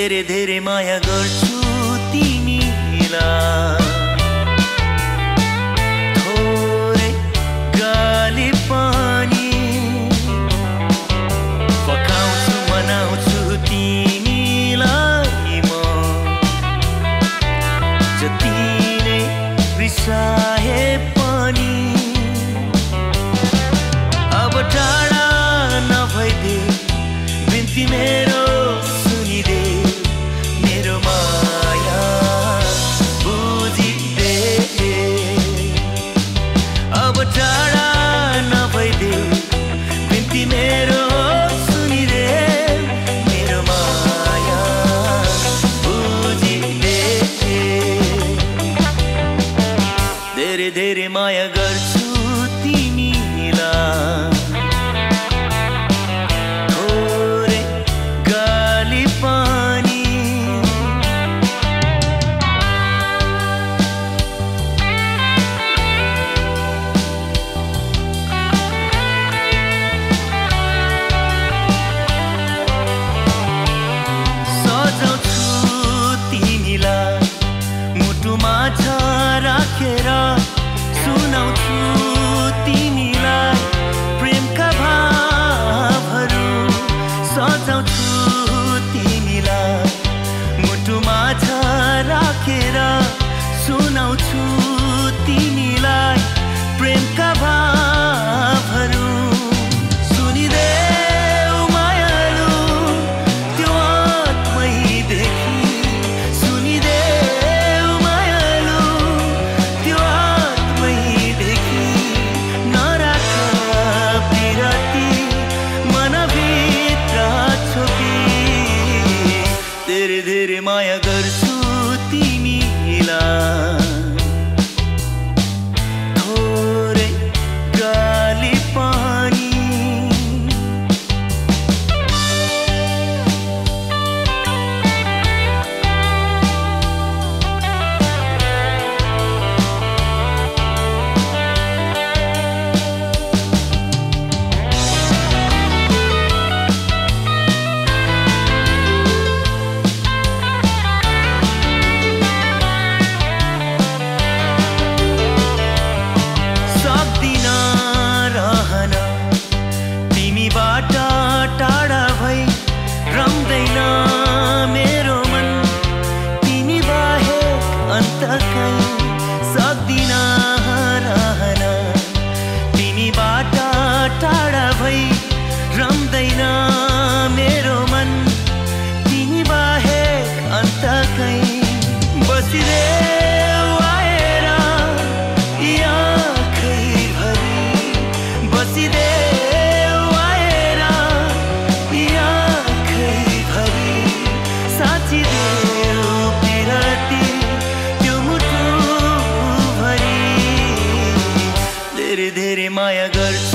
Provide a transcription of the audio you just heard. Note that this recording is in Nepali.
धेरै धेरै माया गर्छु तिमीलाई। थोरै गाली पानी पकाउँछु मनाउँछु तिमीलाई म। जति नै रिसाए पनि अब टाढा नभइदे बिन्ती मेरो सुनिदे, मेरो माया बुझिदे। अब टाढा नभइदे बिन्ती मेरो सुनिदे, मेरो माया बुझिदे। धेरै धेरै माया गर्छु तिमीलाई। मुटुमा राखेर सुनाउँछु तिमीलाई प्रेमका भावहरू, सजाउँछु तिमीलाई मुटुमा राखेर सुनाउँछु तिमीलाई प्रेमका भावहरू। सुनिदेऊ मायालु त्यो आत्मैदेखि, सुनिदेऊ मायालु त्यो आत्मैदेखि। नराख बिरती मनभित्र छोपी, धेरै धेरै माया गर्छु तिमीलाई। थोरै गाली पानी टाढा भई रम्दैन मेरो मन, तिमी बाहेक अन्त कहीँ सक्दिन रहन। तिमीबाट टाढा भई रम्दैन मेरो मन, तिमी बाहेक अन्त कहीँ बसिदेऊ आएर आँखैभरि, बसिदेऊ धेरै धेरै माया गर्छु।